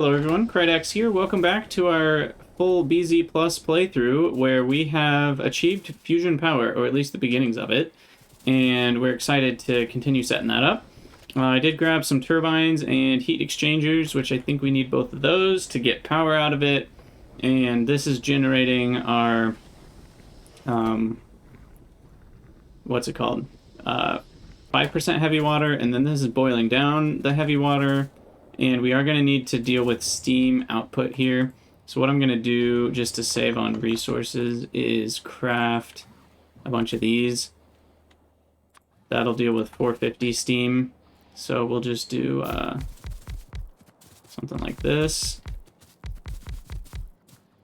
Hello everyone, Krydax here. Welcome back to our full BZ Plus playthrough where we have achieved fusion power, or at least the beginnings of it, and we're excited to continue setting that up. I did grab some turbines and heat exchangers, which I think we need both of those to get power out of it, and this is generating our, what's it called? 5% heavy water, and then this is boiling down the heavy water. And we are going to need to deal with steam output here. So what I'm going to do, just to save on resources, is craft a bunch of these. That'll deal with 450 steam. So we'll just do something like this.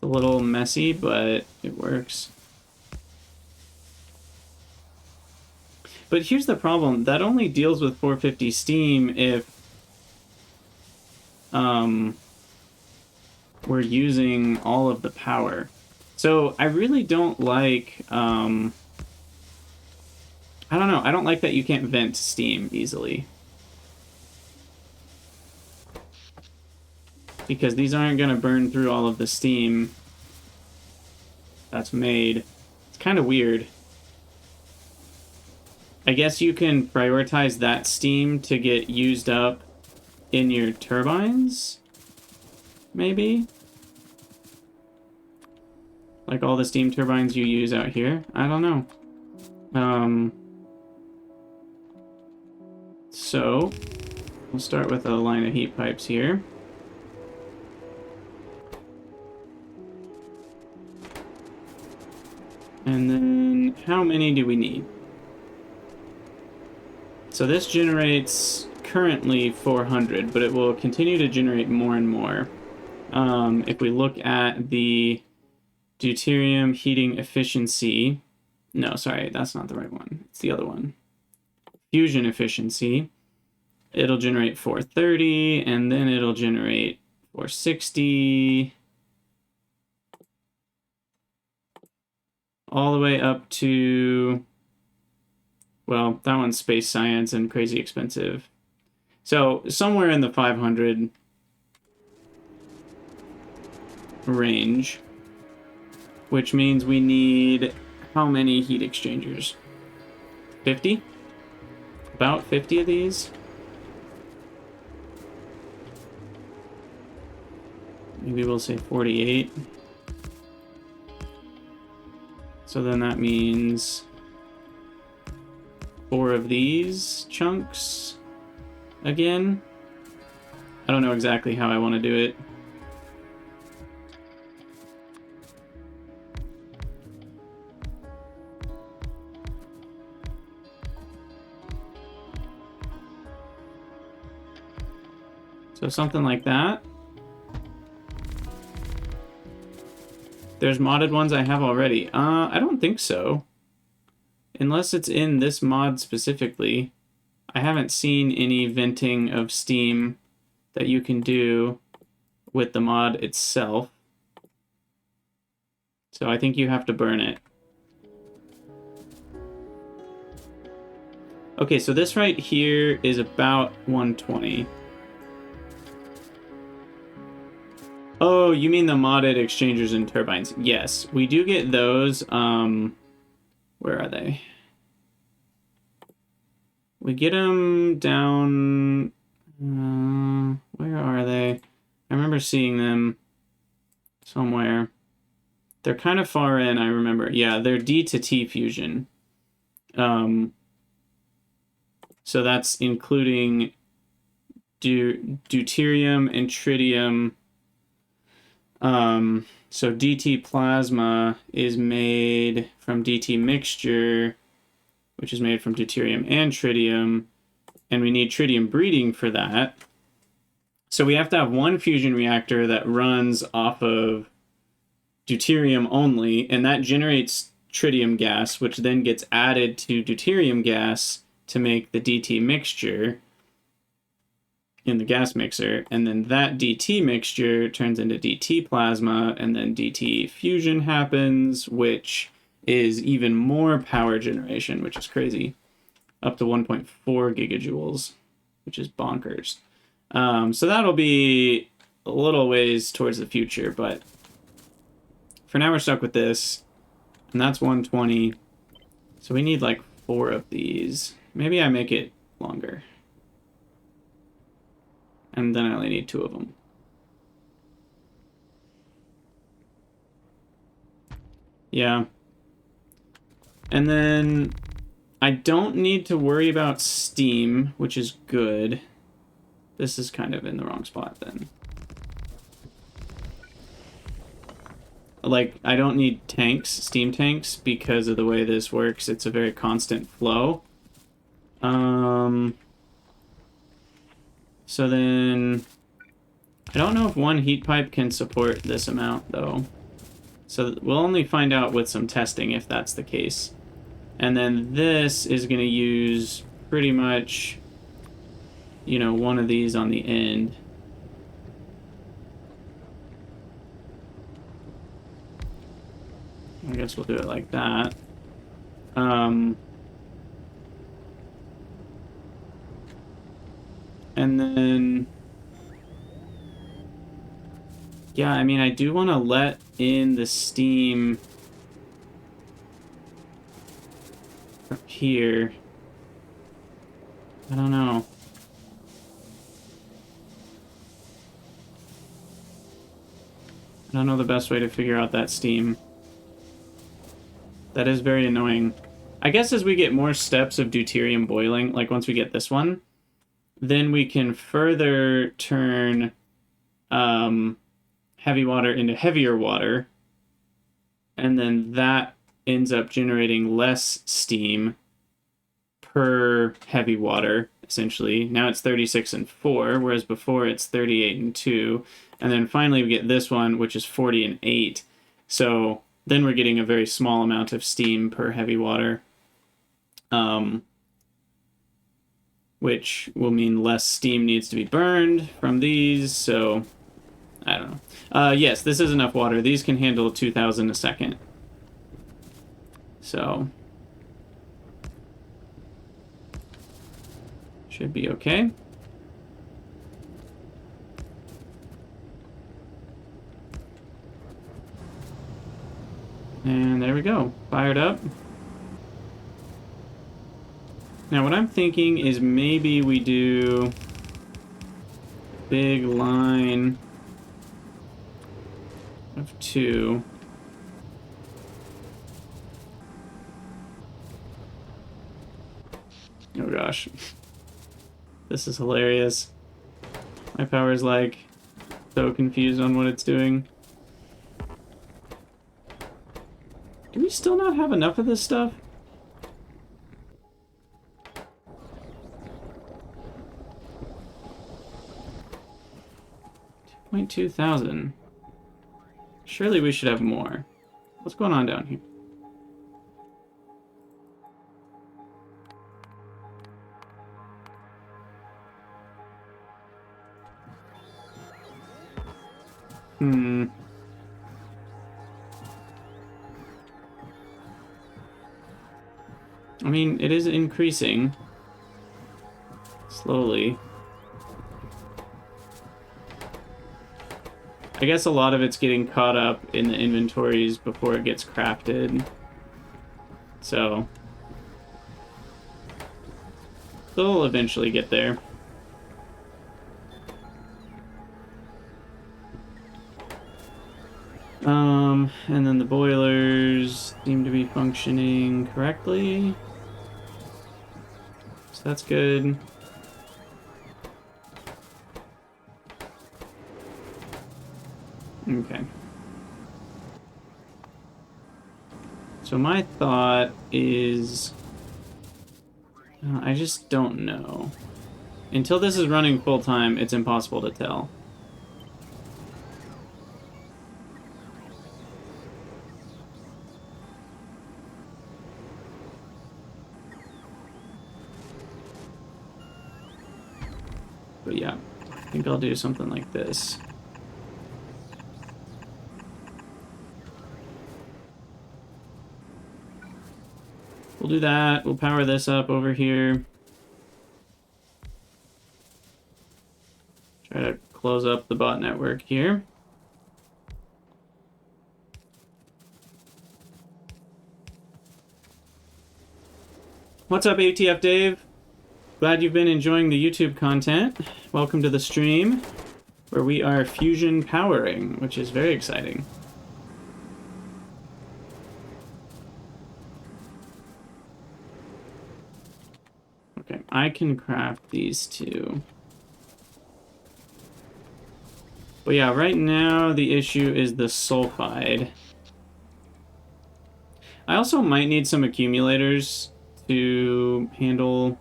A little messy, but it works. But here's the problem. That only deals with 450 steam if we're using all of the power. So I really don't like, I don't know, I don't like that you can't vent steam easily. Because these aren't going to burn through all of the steam that's made. It's kind of weird. I guess you can prioritize that steam to get used up in your turbines, maybe? Like all the steam turbines you use out here? I don't know. So, we'll start with a line of heat pipes here. And then, how many do we need? So this generates currently 400, but it will continue to generate more and more. If we look at the deuterium heating efficiency, no, sorry, that's not the right one. It's the other one. Fusion efficiency, it'll generate 430, and then it'll generate 460, all the way up to, well, that one's space science and crazy expensive. So somewhere in the 500 range, which means we need how many heat exchangers? 50? About 50 of these? Maybe we'll say 48. So then that means 4 of these chunks again. I don't know exactly how I want to do it. So something like that. There's modded ones I have already. I don't think so. Unless it's in this mod specifically. I haven't seen any venting of steam that you can do with the mod itself. So I think you have to burn it. Okay, so this right here is about 120. Oh, you mean the modded exchangers and turbines? Yes, we do get those. Where are they? We get them down... where are they? I remember seeing them somewhere. They're kind of far in, I remember. Yeah, they're D to T fusion. So that's including deuterium and tritium. So DT plasma is made from DT mixture, which is made from deuterium and tritium, and we need tritium breeding for that. So we have to have one fusion reactor that runs off of deuterium only, and that generates tritium gas, which then gets added to deuterium gas to make the DT mixture in the gas mixer, and then that DT mixture turns into DT plasma, and then DT fusion happens, which is even more power generation, which is crazy, up to 1.4 gigajoules, which is bonkers. So that'll be a little ways towards the future, but for now we're stuck with this, and that's 120. So we need like 4 of these. Maybe I make it longer. And then I only need 2 of them. Yeah. And then I don't need to worry about steam, which is good. This is kind of in the wrong spot then. Like, I don't need tanks, steam tanks, because of the way this works. It's a very constant flow. So then, I don't know if one heat pipe can support this amount, though. So we'll only find out with some testing if that's the case. And then this is going to use pretty much, you know, one of these on the end. I guess we'll do it like that. And then, yeah, I mean, I do want to let in the steam up here. I don't know. I don't know the best way to figure out that steam. That is very annoying. I guess as we get more steps of deuterium boiling, like once we get this one, then we can further turn heavy water into heavier water, and then that ends up generating less steam per heavy water, essentially. Now it's 36 and 4, whereas before it's 38 and 2. And then finally we get this one, which is 40 and 8. So then we're getting a very small amount of steam per heavy water, which will mean less steam needs to be burned from these. So I don't know. Yes, this is enough water. These can handle 2,000 a second. So should be okay. And there we go. Fired up. Now what I'm thinking is maybe we do big line of 2. Oh gosh. This is hilarious. My power's like so confused on what it's doing. Do we still not have enough of this stuff? 2,000. Surely we should have more. What's going on down here? I mean, it is increasing slowly. I guess a lot of it's getting caught up in the inventories before it gets crafted. So they'll eventually get there. And then the boilers seem to be functioning correctly. So that's good. Okay. So my thought is, I just don't know. Until this is running full time, it's impossible to tell. But yeah, I think I'll do something like this. We'll do that. We'll power this up over here. Try to close up the bot network here. What's up, ATF Dave? Glad you've been enjoying the YouTube content. Welcome to the stream, where we are fusion powering, which is very exciting. Okay, I can craft these two. But yeah, right now the issue is the sulfide. I also might need some accumulators to handle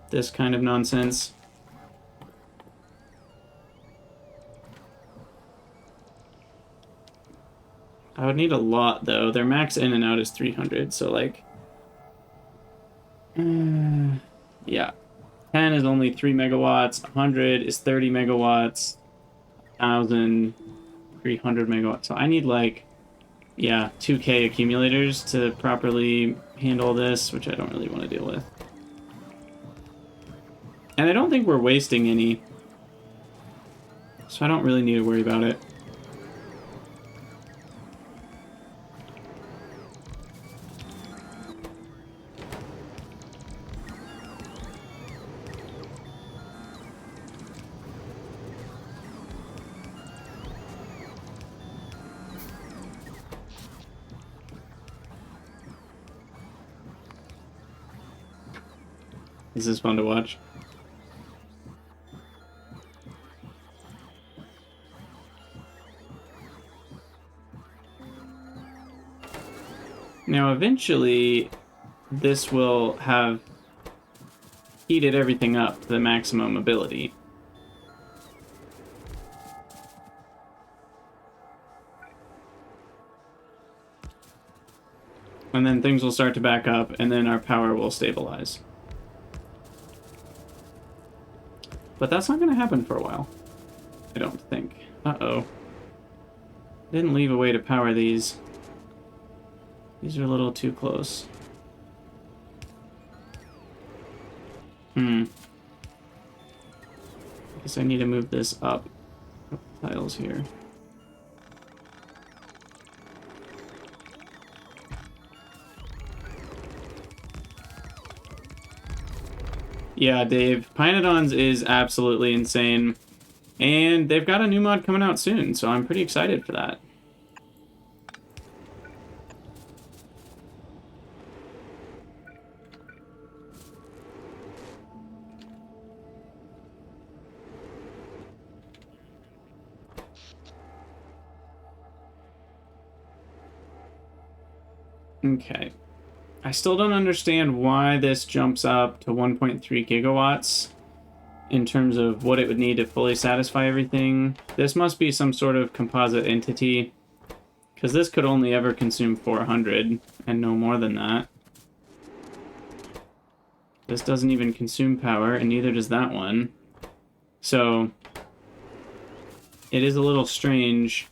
this kind of nonsense. I would need a lot, though. Their max in and out is 300, so, like... yeah. 10 is only 3 megawatts, 100 is 30 megawatts, 1,000, 300 megawatts. So I need, like, yeah, 2K accumulators to properly handle this, which I don't really want to deal with. And I don't think we're wasting any, so I don't really need to worry about it. This is fun to watch. Now, eventually, this will have heated everything up to the maximum ability. And then things will start to back up, and then our power will stabilize. But that's not going to happen for a while, I don't think. Uh-oh. Didn't leave a way to power these. These are a little too close. I guess I need to move this up a couple tiles here. Yeah, Dave, Pinodons is absolutely insane. And they've got a new mod coming out soon, so I'm pretty excited for that. Okay. I still don't understand why this jumps up to 1.3 gigawatts in terms of what it would need to fully satisfy everything. This must be some sort of composite entity, because this could only ever consume 400 and no more than that. This doesn't even consume power, and neither does that one. So it is a little strange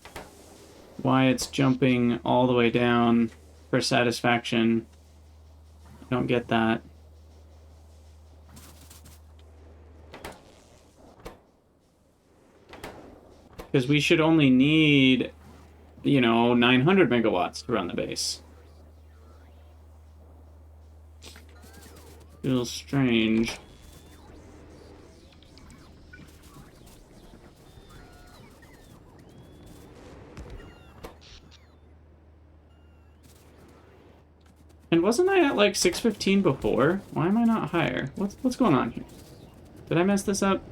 why it's jumping all the way down for satisfaction. I don't get that. Because we should only need, you know, 900 megawatts to run the base. Feels strange. And wasn't I at like 615 before? Why am I not higher? What's going on here? Did I mess this up?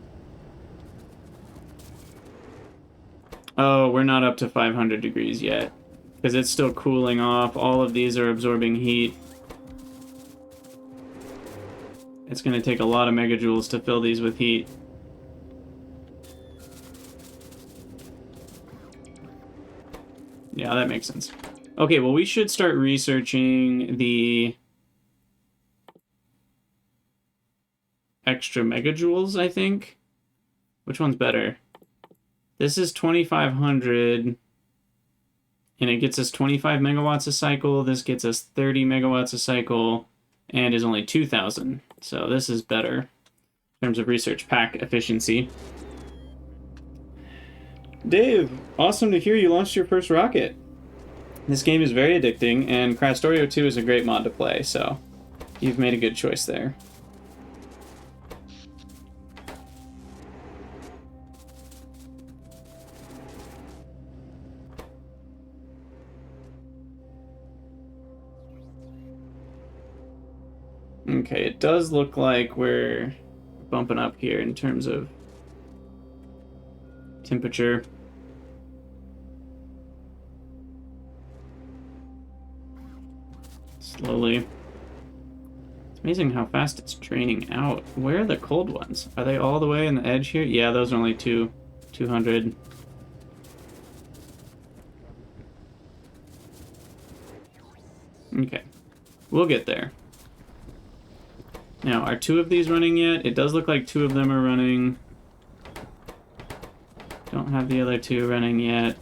Oh, we're not up to 500 degrees yet, because it's still cooling off. All of these are absorbing heat. It's going to take a lot of megajoules to fill these with heat. Yeah, that makes sense. Okay, well, we should start researching the extra megajoules, I think. Which one's better? This is 2,500, and it gets us 25 megawatts a cycle. This gets us 30 megawatts a cycle, and is only 2,000. So this is better in terms of research pack efficiency. Dave, awesome to hear you launched your first rocket. This game is very addicting, and Factorio 2 is a great mod to play, so you've made a good choice there. Okay, it does look like we're bumping up here in terms of temperature. Slowly. It's amazing how fast it's draining out. Where are the cold ones? Are they all the way in the edge here? Yeah, those are only 200. Okay, we'll get there. Now, are 2 of these running yet? It does look like 2 of them are running. Don't have the other 2 running yet.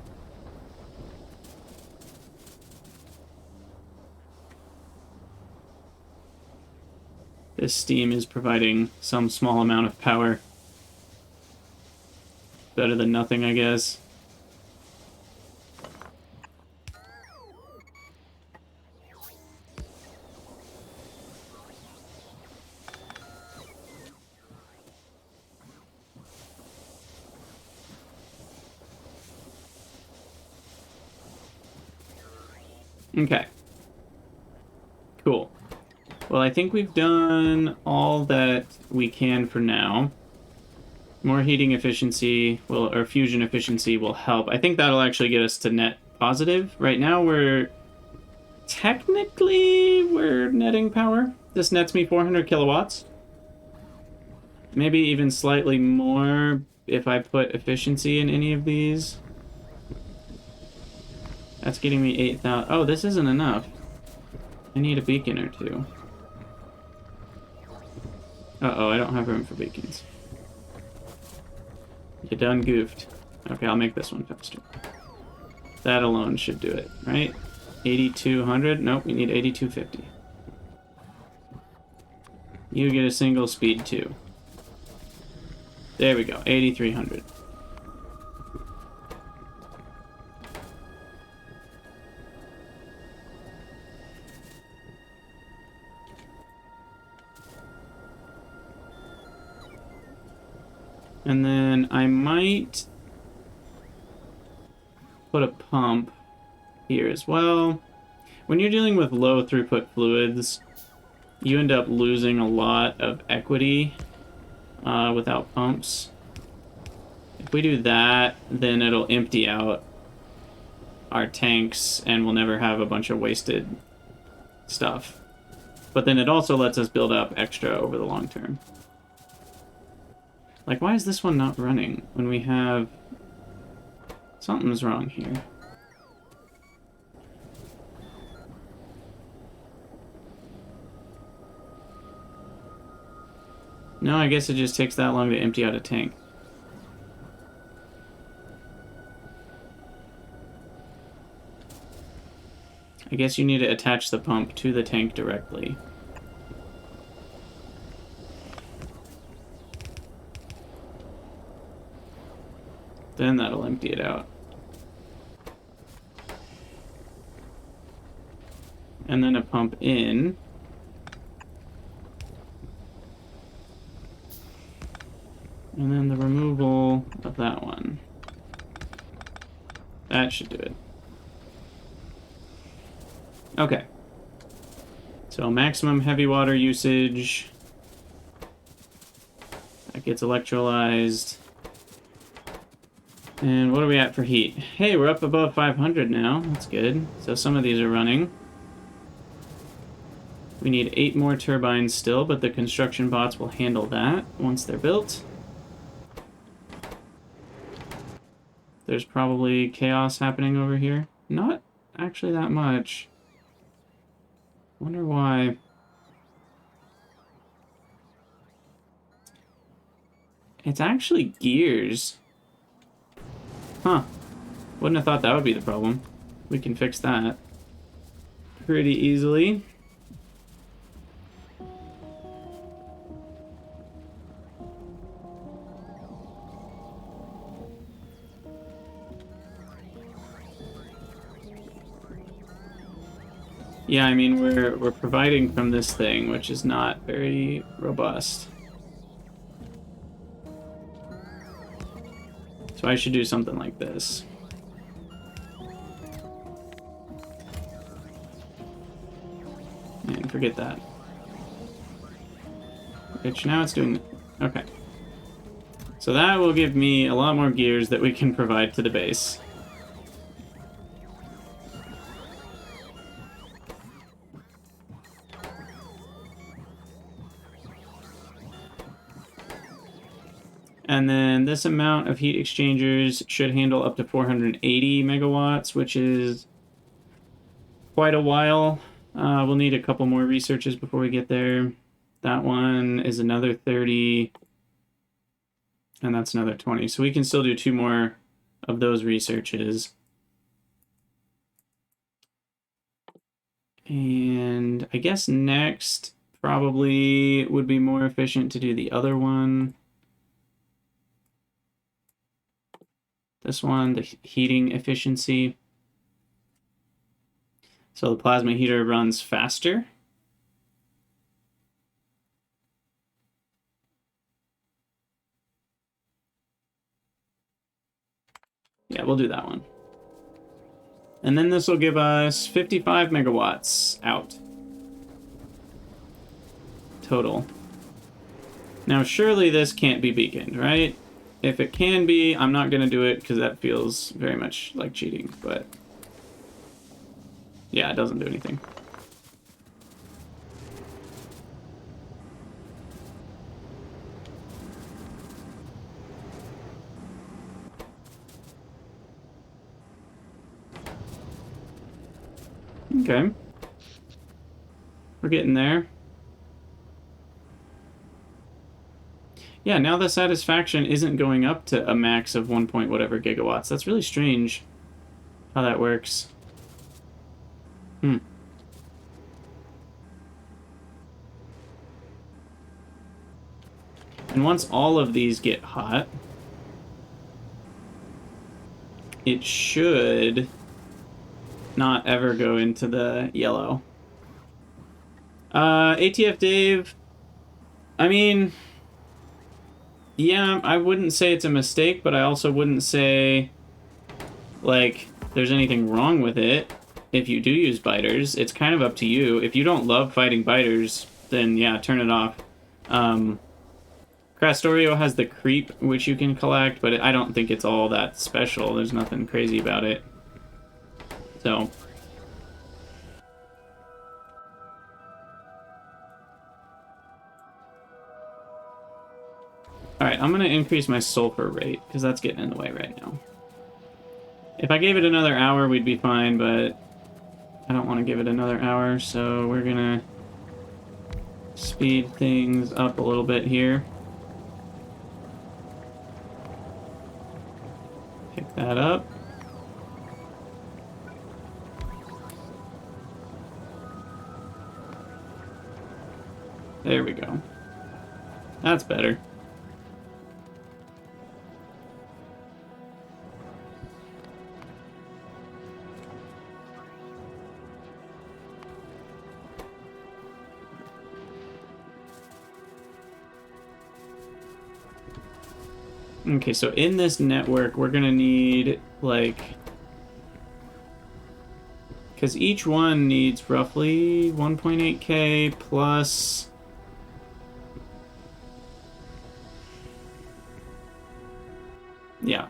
This steam is providing some small amount of power. Better than nothing, I guess. Okay. Cool. Well, I think we've done all that we can for now. More heating efficiency will, or fusion efficiency will help. I think that'll actually get us to net positive. Right now we're netting power. This nets me 400 kilowatts. Maybe even slightly more if I put efficiency in any of these. That's getting me 8,000. Oh, this isn't enough. I need a beacon or 2. Uh-oh, I don't have room for beacons. You done goofed. Okay, I'll make this one faster. That alone should do it, right? 8,200? Nope, we need 8,250. You get a single speed 2. There we go, 8,300. And then I might put a pump here as well. When you're dealing with low throughput fluids, you end up losing a lot of equity without pumps. If we do that, then it'll empty out our tanks and we'll never have a bunch of wasted stuff. But then it also lets us build up extra over the long term. Like, why is this one not running when we have... Something's wrong here. No, I guess it just takes that long to empty out a tank. I guess you need to attach the pump to the tank directly. Then that'll empty it out. And then a pump in. And then the removal of that one. That should do it. Okay. So maximum heavy water usage. That gets electrolyzed. And what are we at for heat? Hey, we're up above 500 now. That's good. So some of these are running. We need 8 more turbines still, but the construction bots will handle that once they're built. There's probably chaos happening over here. Not actually that much. Wonder why. It's actually gears. Huh. Wouldn't have thought that would be the problem. We can fix that pretty easily. Yeah, I mean, we're providing from this thing, which is not very robust. So I should do something like this. And forget that. Which now it's doing... Okay. So that will give me a lot more gears that we can provide to the base. And then this amount of heat exchangers should handle up to 480 megawatts, which is quite a while. We'll need a couple more researches before we get there. That one is another 30, and that's another 20. So we can still do 2 more of those researches. And I guess next probably would be more efficient to do the other one. This one, the heating efficiency. So the plasma heater runs faster. Yeah, we'll do that one. And then this will give us 55 megawatts out. Total. Now, surely this can't be beaconed, right? If it can be, I'm not going to do it because that feels very much like cheating, but... yeah, it doesn't do anything. Okay. We're getting there. Yeah, now the satisfaction isn't going up to a max of 1 point whatever gigawatts. That's really strange how that works. And once all of these get hot, it should not ever go into the yellow. ATF Dave, I mean... yeah, I wouldn't say it's a mistake, but I also wouldn't say, like, there's anything wrong with it if you do use biters. It's kind of up to you. If you don't love fighting biters, then yeah, turn it off. Factorio has the creep, which you can collect, but I don't think it's all that special. There's nothing crazy about it. So... alright, I'm going to increase my sulfur rate, because that's getting in the way right now. If I gave it another hour, we'd be fine, but I don't want to give it another hour, so we're going to speed things up a little bit here. Pick that up. There we go. That's better. Okay, so in this network, we're gonna need, like... because each one needs roughly 1.8k plus... yeah,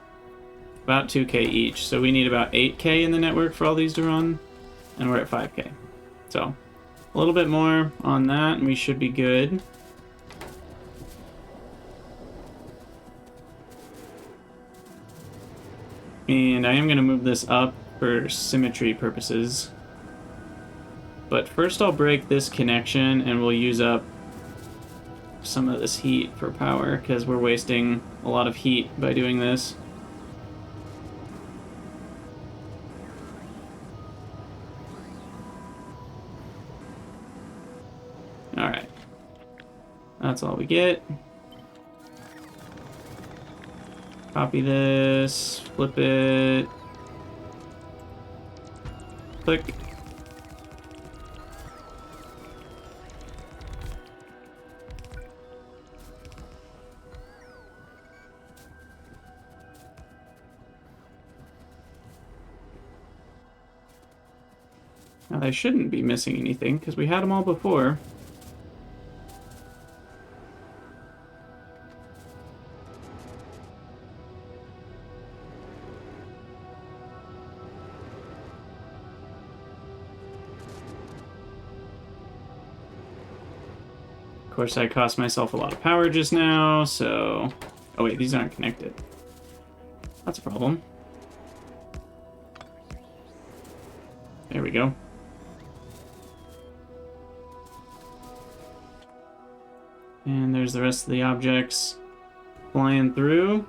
about 2k each. So we need about 8k in the network for all these to run, and we're at 5k. So, a little bit more on that, and we should be good. And I am going to move this up for symmetry purposes. But first I'll break this connection and we'll use up some of this heat for power because we're wasting a lot of heat by doing this. Alright. That's all we get. Copy this, flip it, click. Now they shouldn't be missing anything, because we had them all before. Of course, I cost myself a lot of power just now, so... Oh wait, these aren't connected. That's a problem. There we go. And there's the rest of the objects flying through.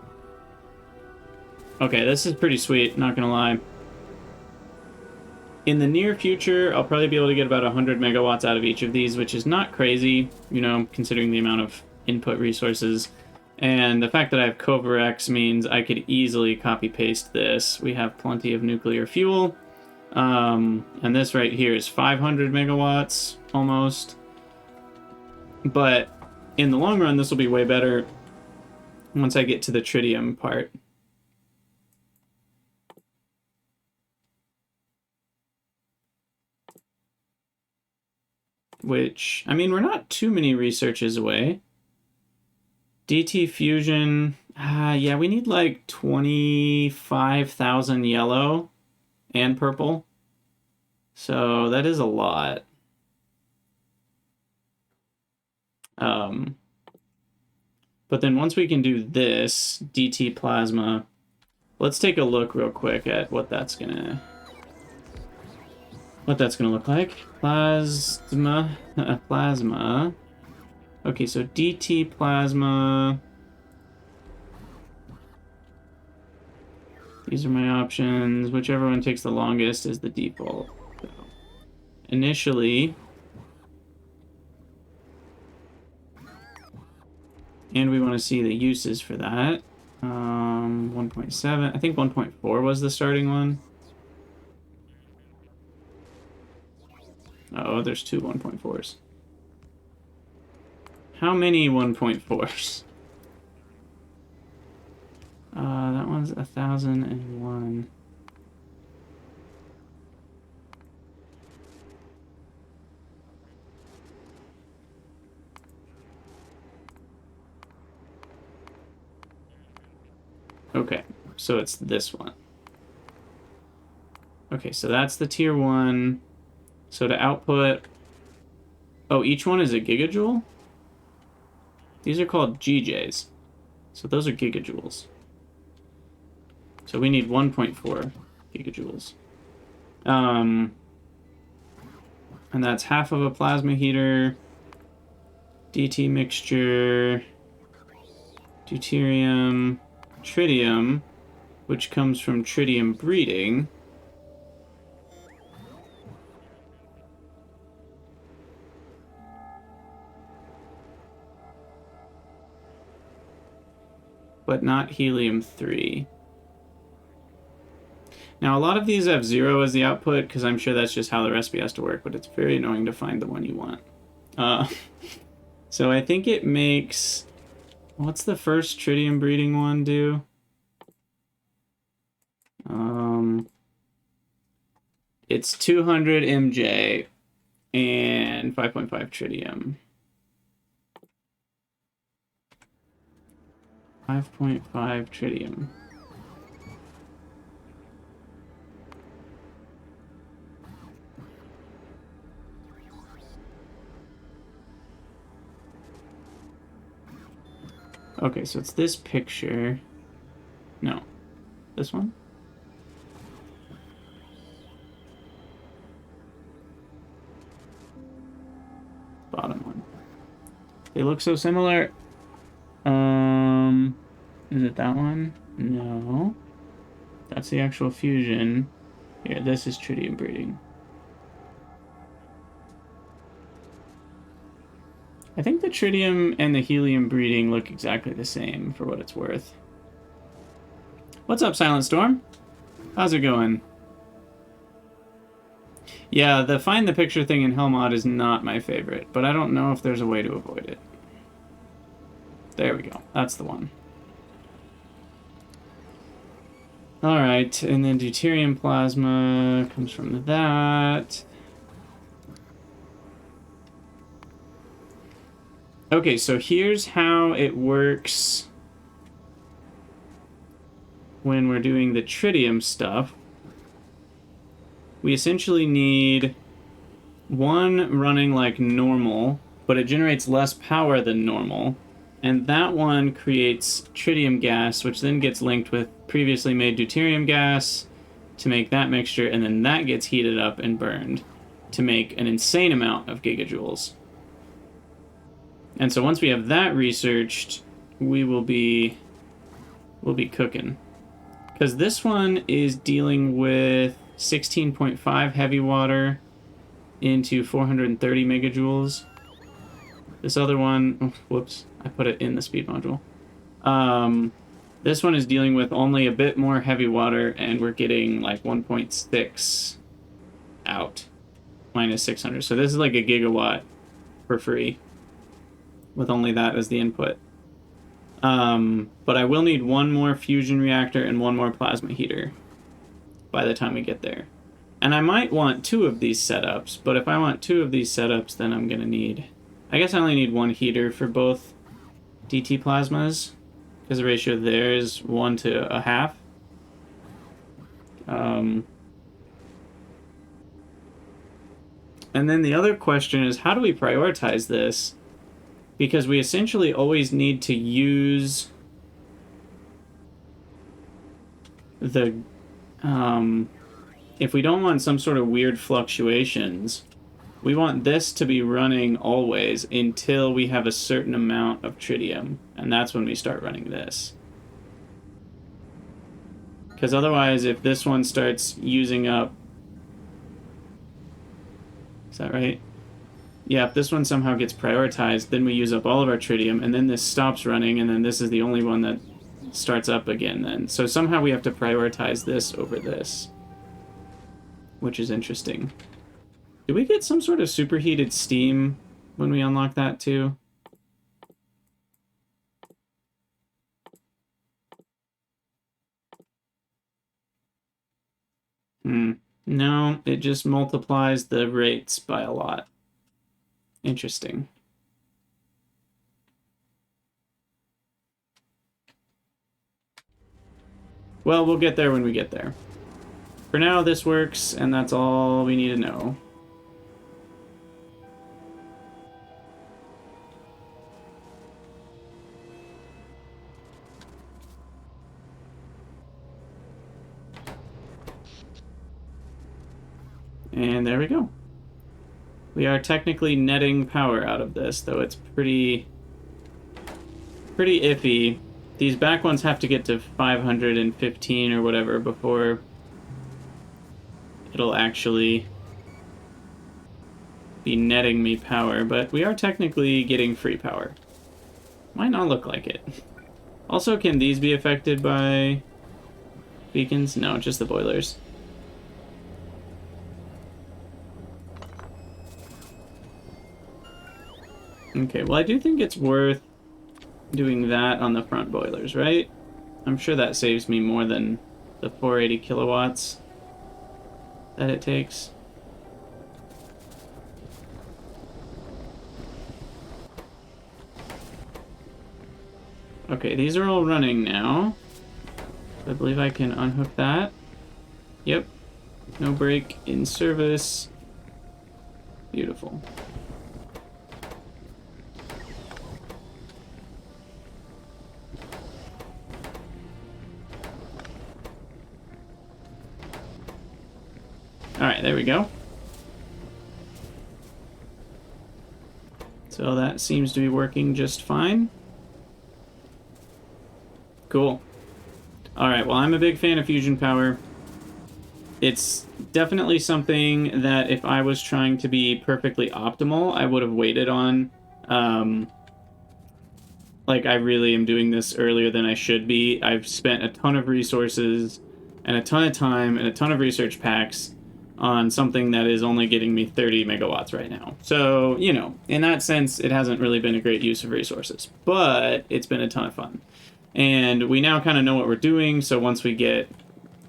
Okay, this is pretty sweet, not gonna lie. In the near future, I'll probably be able to get about 100 megawatts out of each of these, which is not crazy, you know, considering the amount of input resources. And the fact that I have Covarex means I could easily copy-paste this. We have plenty of nuclear fuel. And this right here is 500 megawatts, almost. But in the long run, this will be way better once I get to the tritium part. Which, I mean, we're not too many researches away. DT fusion, yeah, we need like 25,000 yellow and purple. So that is a lot. But then once we can do this, DT plasma, let's take a look real quick at what that's gonna look like. Plasma. Plasma. Okay, so DT plasma. These are my options. Whichever one takes the longest is the default. So, initially. And we want to see the uses for that. 1.7. I think 1.4 was the starting one. Oh, there's two 1.4s. How many 1.4s? That one's 1,001. Okay, so it's this one. Okay, so that's the tier 1. So to output... Oh, each one is a gigajoule? These are called GJs. So those are gigajoules. So we need 1.4 gigajoules. And that's half of a plasma heater, DT mixture, deuterium, tritium, which comes from tritium breeding. But not helium-3. Now, a lot of these have 0 as the output, because I'm sure that's just how the recipe has to work, but it's very annoying to find the one you want. So I think it makes... What's the first tritium breeding one do? It's 200 MJ and 5.5 tritium. 5.5 tritium. Okay, so it's this picture. No. This one? Bottom one. They look so similar. Is it that one? No. That's the actual fusion. Here, this is tritium breeding. I think the tritium and the helium breeding look exactly the same for what it's worth. What's up, Silent Storm? How's it going? Yeah, the find the picture thing in Helmod is not my favorite, but I don't know if there's a way to avoid it. There we go. That's the one. Alright, and then deuterium plasma comes from that. Okay, so here's how it works when we're doing the tritium stuff. We essentially need one running like normal, but it generates less power than normal. And that one creates tritium gas, which then gets linked with previously made deuterium gas to make that mixture, and then that gets heated up and burned to make an insane amount of gigajoules. And so once we have that researched, we'll be cooking. Because this one is dealing with 16.5 heavy water into 430 megajoules. This other one, oh, whoops, I put it in the speed module. This one is dealing with only a bit more heavy water, and we're getting like 1.6 out, minus 600. So this is like a gigawatt for free, with only that as the input. But I will need one more fusion reactor and one more plasma heater by the time we get there. And I might want two of these setups, but if I want two of these setups, then I'm going to need... I guess I only need one heater for both DT plasmas, because the ratio there is 1 to a half. And then the other question is, how do we prioritize this? Because we essentially always need to use the... if we don't want some sort of weird fluctuations, we want this to be running always until we have a certain amount of tritium, and that's when we start running this. Because otherwise, if this one starts using up... Is that right? Yeah, if this one somehow gets prioritized, then we use up all of our tritium, and then this stops running, and then this is the only one that starts up again then. So somehow we have to prioritize this over this, which is interesting. Do we get some sort of superheated steam when we unlock that too? No, it just multiplies the rates by a lot. Interesting. Well, we'll get there when we get there. For now, this works, and that's all we need to know. And there we go. We are technically netting power out of this, though it's pretty iffy. These back ones have to get to 515 or whatever before it'll actually be netting me power, but we are technically getting free power. Might not look like it. Also, can these be affected by beacons? No, just the boilers. Okay, well, I do think it's worth doing that on the front boilers, right? I'm sure that saves me more than the 480 kilowatts that it takes. Okay, these are all running now. I believe I can unhook that. Yep. No break in service. Beautiful. Alright, there we go. So that seems to be working just fine. Cool. Alright, well, I'm a big fan of fusion power. It's definitely something that if I was trying to be perfectly optimal, I would have waited on. Like, I really am doing this earlier than I should be. I've spent a ton of resources and a ton of time and a ton of research packs on something that is only getting me 30 megawatts right now. So, you know, in that sense, it hasn't really been a great use of resources, but it's been a ton of fun. And we now kind of know what we're doing, so once we get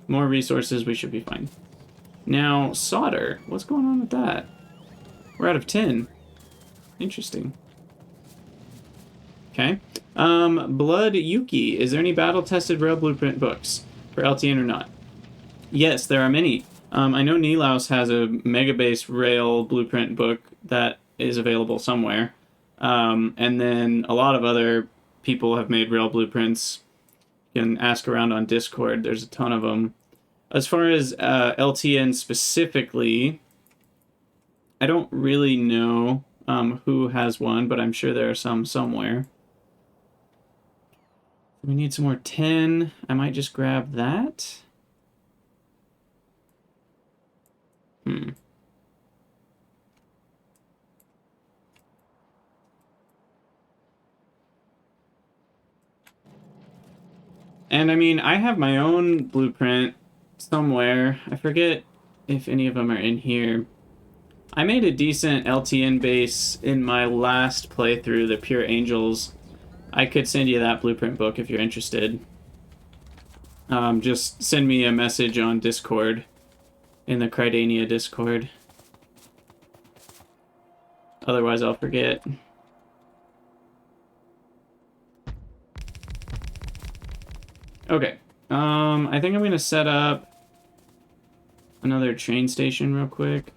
more resources, we should be fine. Now, solder. What's going on with that? We're out of tin. Interesting. Okay. Blood Yuki. Is there any battle-tested rail blueprint books for LTN or not? Yes, there are many. I know Nilaus has a Megabase rail blueprint book that is available somewhere. And then a lot of other people have made rail blueprints. You can ask around on Discord. There's a ton of them. As far as LTN specifically, I don't really know who has one, but I'm sure there are some somewhere. We need some more tin. I might just grab that. And I mean, I have my own blueprint somewhere. I forget if any of them are in here. I made a decent LTN base in my last playthrough, the Pure Angels. I could send you that blueprint book if you're interested. Just send me a message on Discord, in the Cridania Discord. Otherwise, I'll forget. Okay. I think I'm gonna set up another train station real quick.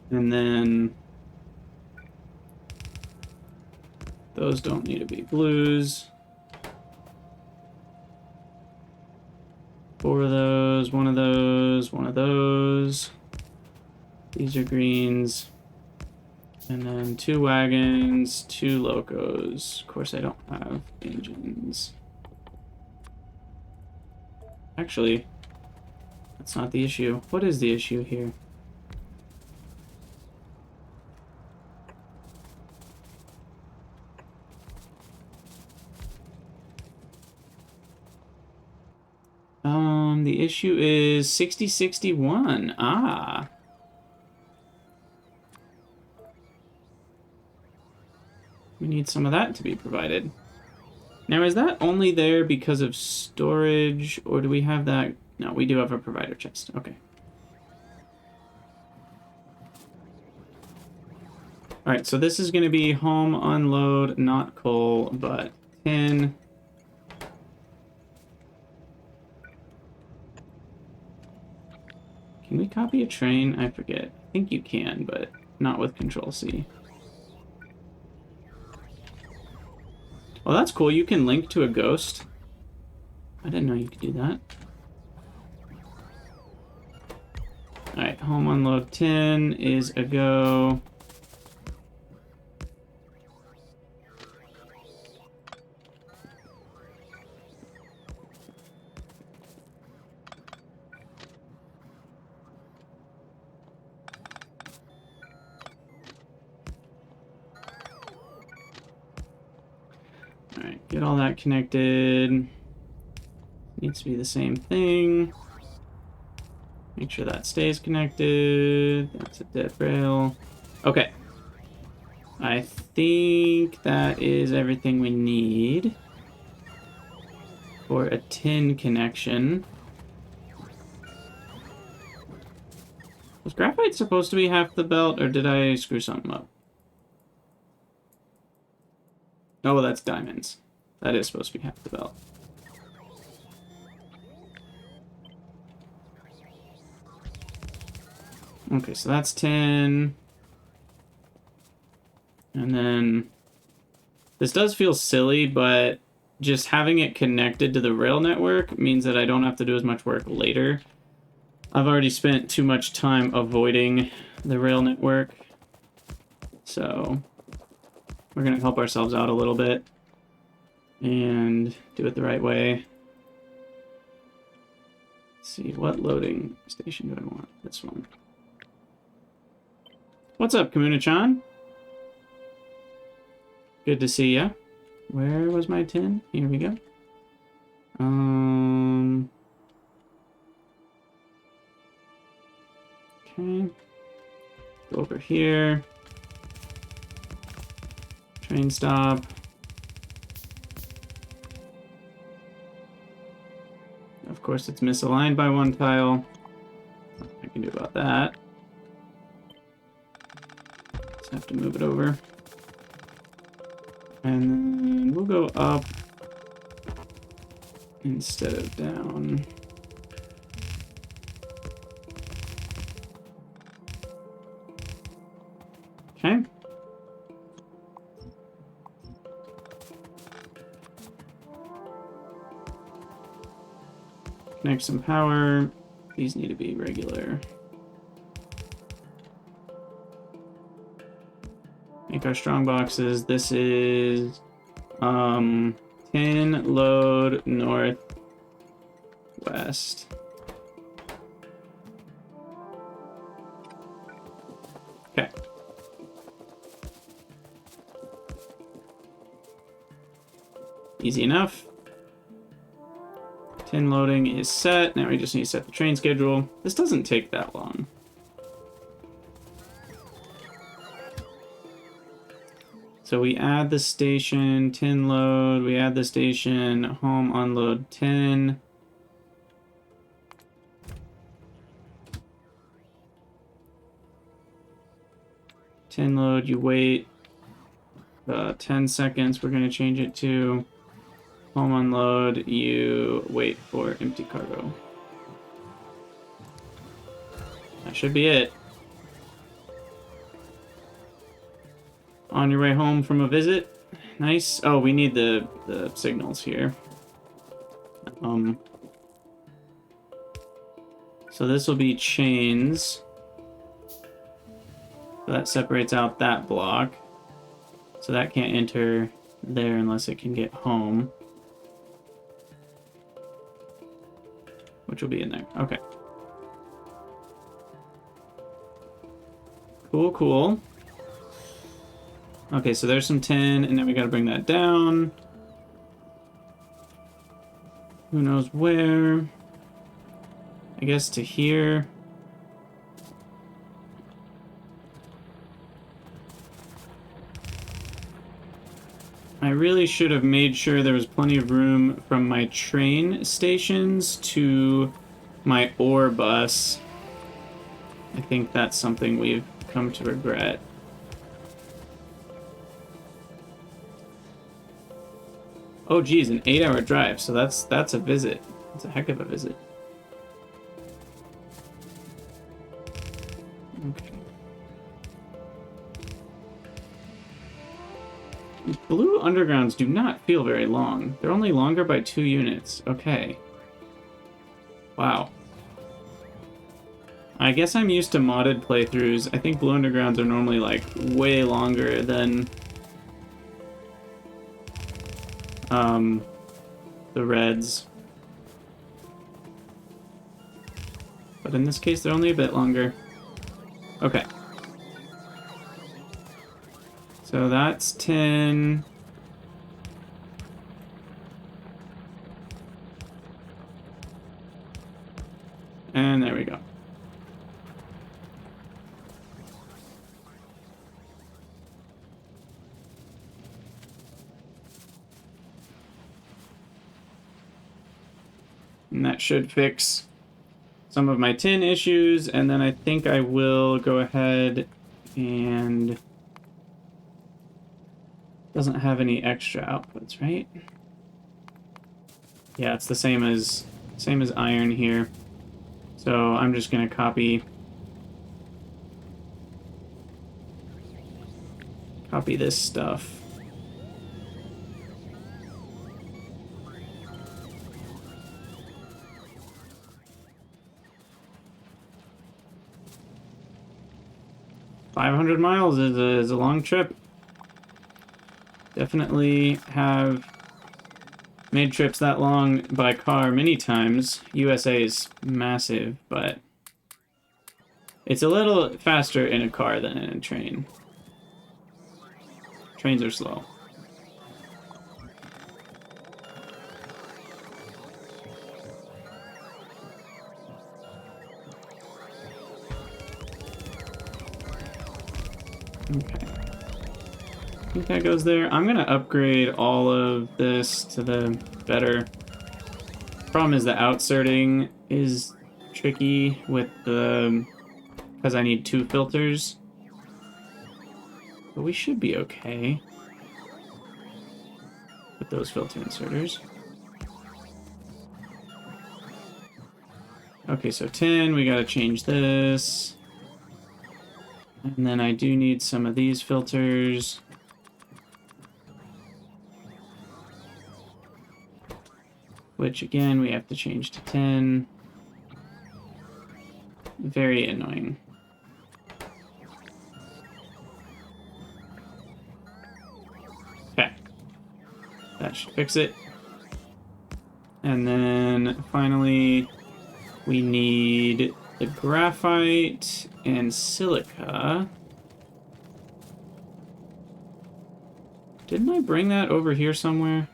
And then those don't need to be blues. 4 of those, 1 of those, 1 of those. These are greens. And then 2 wagons, 2 locos. Of course, I don't have engines. Actually, that's not the issue. What is the issue here? The issue is 6061. Ah. We need some of that to be provided. Now, is that only there because of storage, or do we have that? No, we do have a provider chest. Okay. All right, so this is going to be home unload, not coal, but tin. Can we copy a train? I forget. I think you can, but not with Control-C. Well, that's cool. You can link to a ghost. I didn't know you could do that. Alright, home unload 10 is a go. Alright, get all that connected. Needs to be the same thing. Make sure that stays connected. That's a dead rail. Okay. I think that is everything we need for a tin connection. Was graphite supposed to be half the belt, or did I screw something up? Oh, that's diamonds. That is supposed to be half the belt. Okay, so that's 10. And then this does feel silly, but just having it connected to the rail network means that I don't have to do as much work later. I've already spent too much time avoiding the rail network. So we're going to help ourselves out a little bit and do it the right way. Let's see, what loading station do I want? This one. What's up, Kamuna-chan? Good to see ya. Where was my tin? Here we go. Okay. Go over here. Train stop. Of course, it's misaligned by one tile. Nothing I can do about that. Just have to move it over. And then we'll go up instead of down. Okay. Connect some power. These need to be regular. Make our strong boxes. This is 10 load northwest. Okay. Easy enough. 10 loading is set. Now we just need to set the train schedule. This doesn't take that long. So we add the station, 10 load, we add the station, home unload 10. Load, you wait 10 seconds. We're going to change it to home unload, you wait for empty cargo. That should be it. On your way home from a visit. Nice. Oh, we need the signals here. So this will be chains. So that separates out that block. So that can't enter there unless it can get home. Which will be in there. Okay. Cool, cool. Okay, so there's some 10, and then we gotta bring that down. Who knows where? I guess to here. I really should have made sure there was plenty of room from my train stations to my ore bus. I think that's something we've come to regret. Oh geez, an 8-hour drive, so that's a visit. It's a heck of a visit. Okay. Blue undergrounds do not feel very long. They're only longer by 2 units. Okay. Wow. I guess I'm used to modded playthroughs. I think blue undergrounds are normally like way longer than the reds. But in this case, they're only a bit longer. Okay. So that's 10. And there we go. And that should fix some of my tin issues, and then I think I will go ahead and doesn't have any extra outputs, right? Yeah, it's the same as iron here. So I'm just gonna copy this stuff. $500 miles is a long trip. Definitely have Made trips that long by car many times. USA is massive, but it's a little faster in a car than in a train. Trains are slow. Okay. I think that goes there. I'm gonna upgrade all of this to the better. Problem is the outserting is tricky with the... because I need 2 filters. But we should be okay with those filter inserters. Okay, so 10, we gotta change this. And then I do need some of these filters. Which, again, we have to change to 10. Very annoying. Okay. That should fix it. And then, finally, we need the graphite and silica. Didn't I bring that over here somewhere?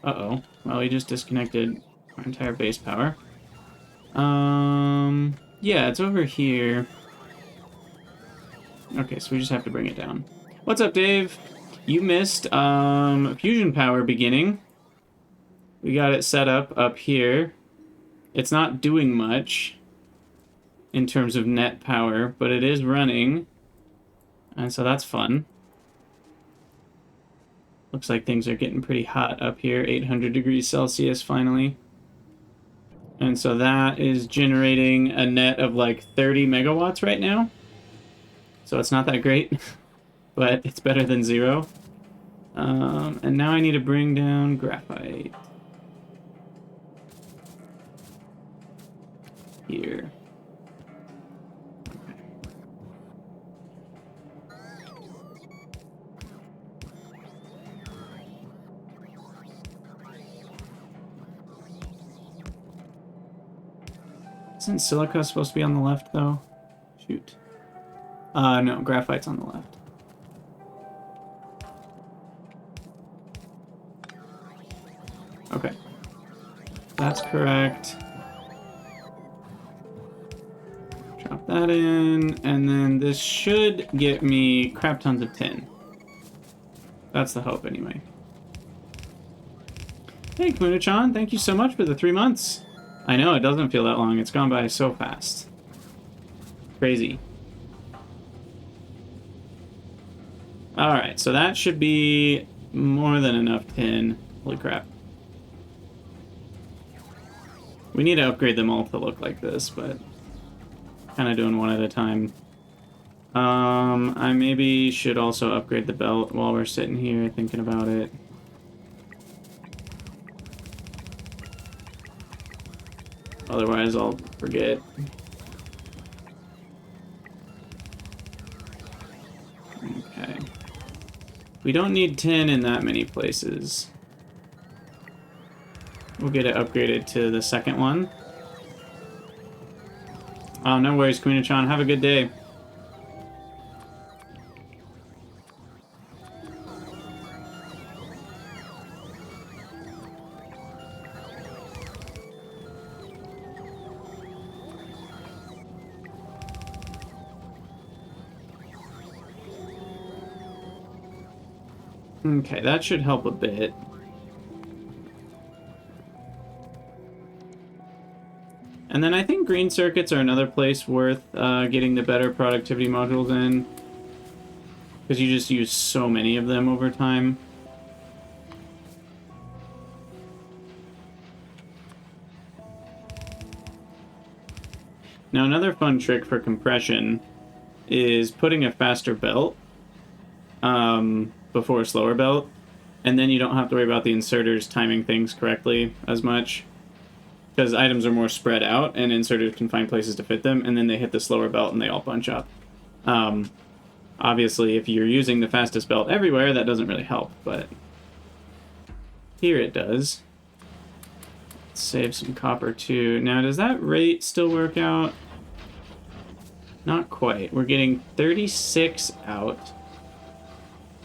Uh-oh. Well, we just disconnected our entire base power. Yeah, it's over here. Okay, so we just have to bring it down. What's up, Dave? You missed fusion power beginning. We got it set up here. It's not doing much in terms of net power, but it is running. And so that's fun. Looks like things are getting pretty hot up here, 800 degrees Celsius finally. And so that is generating a net of like 30 megawatts right now. So it's not that great, but it's better than 0. And now I need to bring down graphite. Here. Isn't silica supposed to be on the left, though? Shoot. No, graphite's on the left. Okay. That's correct. Drop that in, and then this should get me crap tons of tin. That's the hope, anyway. Hey, Kuna-chan, thank you so much for the 3 months. I know, it doesn't feel that long. It's gone by so fast. Crazy. Alright, so that should be more than enough tin. Holy crap. We need to upgrade them all to look like this, but kind of doing one at a time. I maybe should also upgrade the belt while we're sitting here thinking about it. Otherwise, I'll forget. Okay. We don't need tin in that many places. We'll get it upgraded to the second one. Oh, no worries, Kuna-chan. Have a good day. Okay, that should help a bit. And then I think green circuits are another place worth getting the better productivity modules in. Because you just use so many of them over time. Now another fun trick for compression is putting a faster belt before a slower belt, and then you don't have to worry about the inserters timing things correctly as much, because items are more spread out and inserters can find places to fit them, and then they hit the slower belt and they all bunch up. Obviously, if you're using the fastest belt everywhere, that doesn't really help, but here it does. Let's save some copper too. Now, does that rate still work out? Not quite. We're getting 36 out,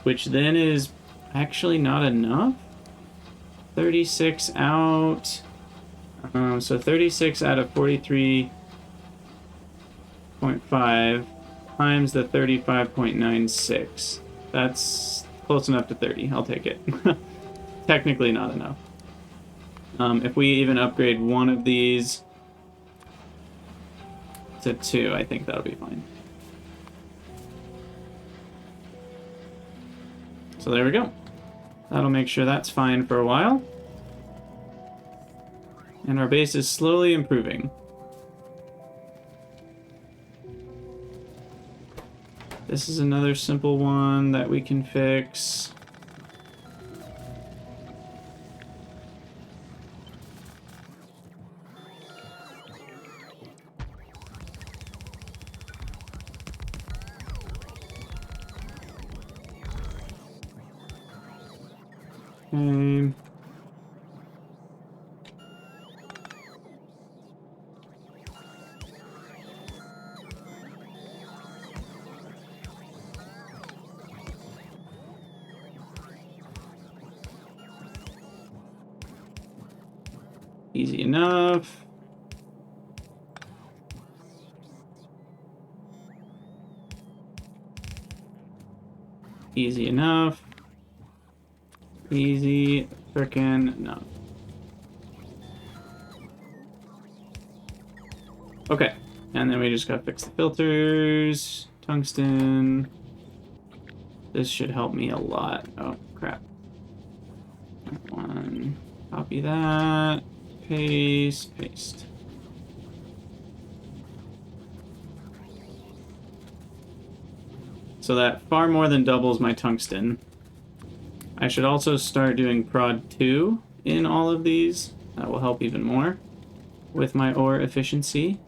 which then is actually not enough. 36 out. So 36 out of 43.5 times the 35.96. That's close enough to 30. I'll take it. Technically not enough. If we even upgrade one of these to 2, I think that'll be fine. So there we go. That'll make sure that's fine for a while. And our base is slowly improving. This is another simple one that we can fix. Okay. Easy enough. Easy enough. Easy frickin' enough. Okay, and then we just gotta fix the filters. Tungsten. This should help me a lot. Oh, crap. That one. Copy that. Paste, paste. So that far more than doubles my tungsten. I should also start doing prod 2 in all of these. That will help even more with my ore efficiency.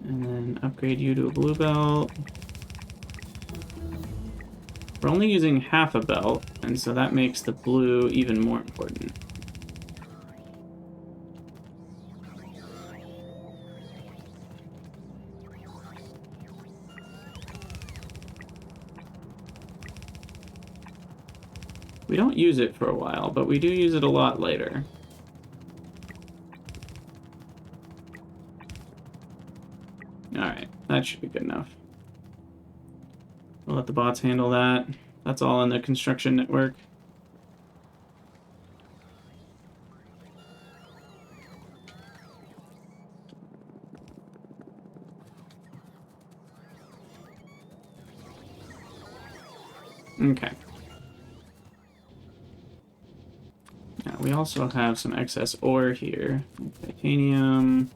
And then upgrade you to a blue belt. We're only using half a belt, and so that makes the blue even more important. We don't use it for a while, but we do use it a lot later. Alright, that should be good enough. We'll let the bots handle that. That's all in the construction network. Okay. Now, we also have some excess ore here. Titanium.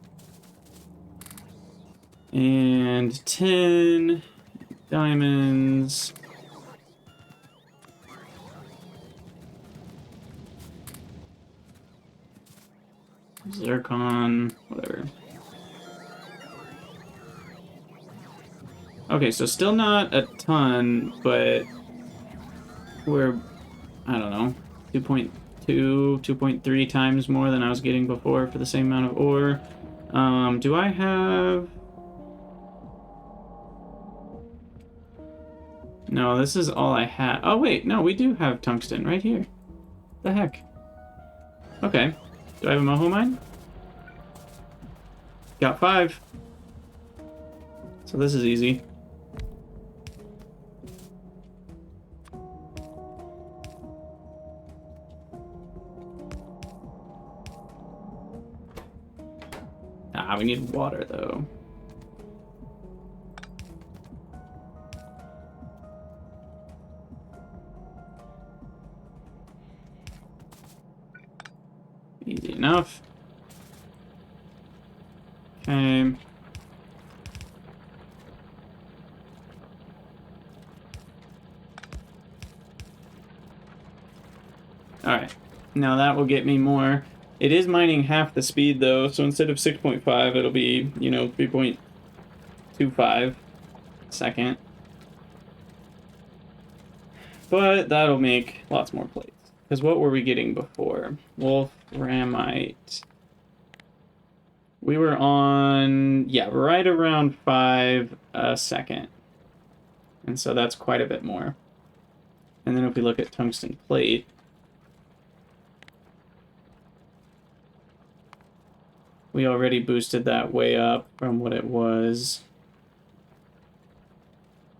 And 10 diamonds. Zircon, whatever. Okay, so still not a ton, but we're, I don't know, 2.2, 2.3 times more than I was getting before for the same amount of ore. Do I have... No, this is all I have. Oh, wait, no, we do have tungsten right here. The heck? Okay. Do I have a moho mine? Got 5. So this is easy. Ah, we need water, though. Easy enough. Okay. Alright. Now that will get me more. It is mining half the speed, though, so instead of 6.5, it'll be, 3.25 second. But that'll make lots more plates. Because what were we getting before? Wolframite. We were on, yeah, right around 5 a second. And so that's quite a bit more. And then if we look at tungsten plate, we already boosted that way up from what it was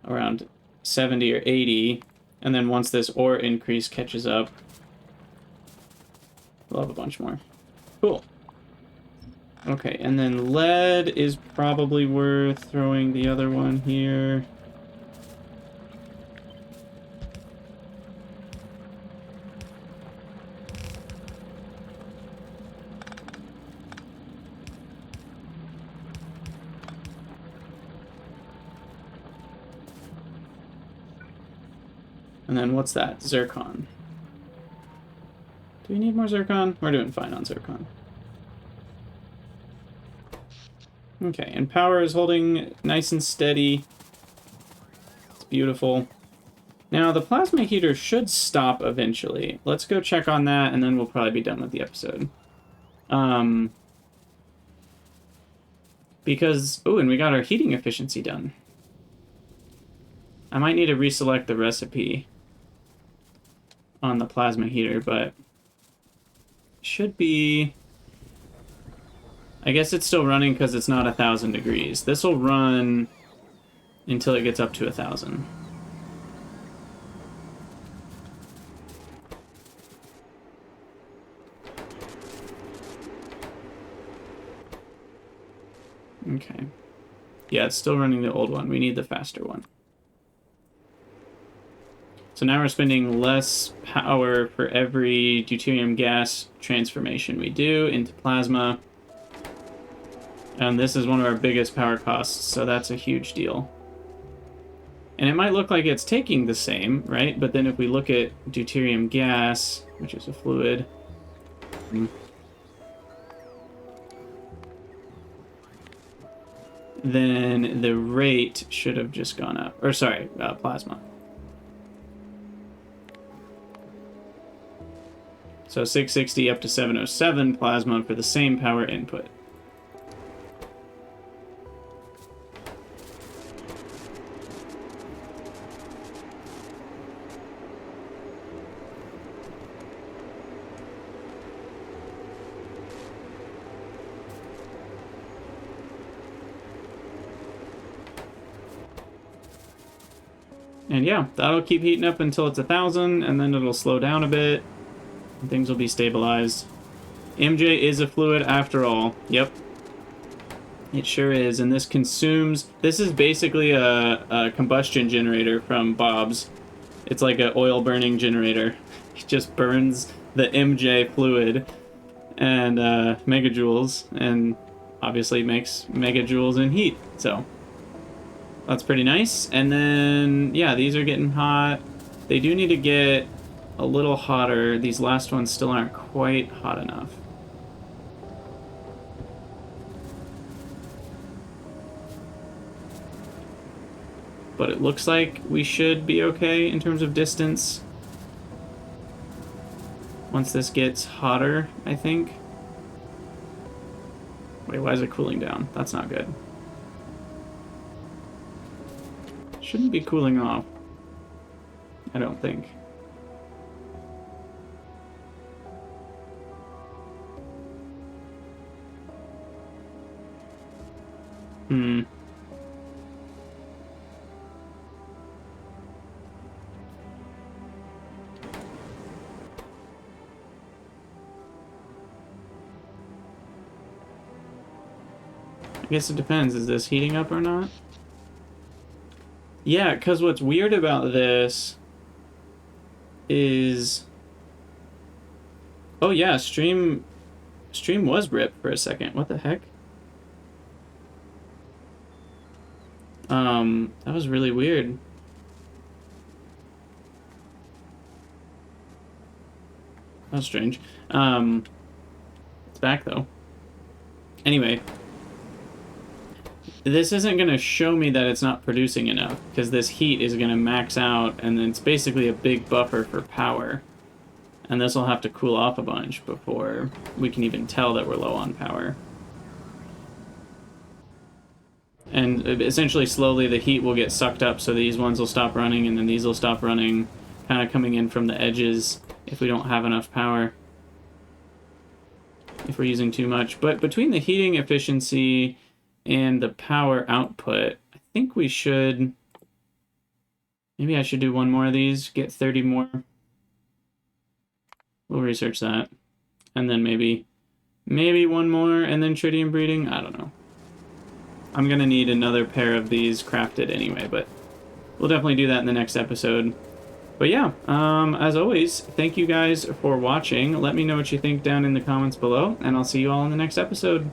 around 70 or 80. And then once this ore increase catches up, we'll have a bunch more. Cool. Okay, and then lead is probably worth throwing the other one here. And then what's that? Zircon. Do we need more zircon? We're doing fine on zircon. Okay, and power is holding nice and steady. It's beautiful. Now, the plasma heater should stop eventually. Let's go check on that, and then we'll probably be done with the episode. Because... Oh, and we got our heating efficiency done. I might need to reselect the recipe on the plasma heater, but should be... I guess it's still running because it's not 1,000 degrees. This will run until it gets up to 1,000. Okay. Yeah, it's still running the old one. We need the faster one. So now we're spending less power for every deuterium gas transformation we do into plasma. And this is one of our biggest power costs, so that's a huge deal. And it might look like it's taking the same, right? But then if we look at deuterium gas, which is a fluid, then the rate should have just gone up. Or sorry, plasma. So 660 up to 707 plasma for the same power input. And yeah, that'll keep heating up until it's 1,000, and then it'll slow down a bit. And things will be stabilized. MJ is a fluid after all. Yep. It sure is, and this consumes... This is basically a combustion generator from Bob's. It's like an oil-burning generator. It just burns the MJ fluid and megajoules, and obviously makes megajoules in heat, so... That's pretty nice. And then, yeah, these are getting hot. They do need to get a little hotter. These last ones still aren't quite hot enough. But it looks like we should be okay in terms of distance. Once this gets hotter, I think. Wait, why is it cooling down? That's not good. Shouldn't be cooling off. I don't think. I guess it depends. Is this heating up or not? Yeah, because what's weird about this is... Oh yeah, stream was ripped for a second. What the heck? That was really weird. That was strange. It's back though. Anyway. this isn't going to show me that it's not producing enough, because this heat is going to max out, and then it's basically a big buffer for power. And this will have to cool off a bunch before we can even tell that we're low on power. And essentially, slowly, the heat will get sucked up, so these ones will stop running, and then these will stop running, kind of coming in from the edges if we don't have enough power. If we're using too much. But between the heating efficiency and the power output, I think we should... Maybe I should do one more of these, get 30 more. We'll research that. And then maybe one more, and then tritium breeding? I don't know. I'm going to need another pair of these crafted anyway, but we'll definitely do that in the next episode. But yeah, as always, thank you guys for watching. Let me know what you think down in the comments below, and I'll see you all in the next episode.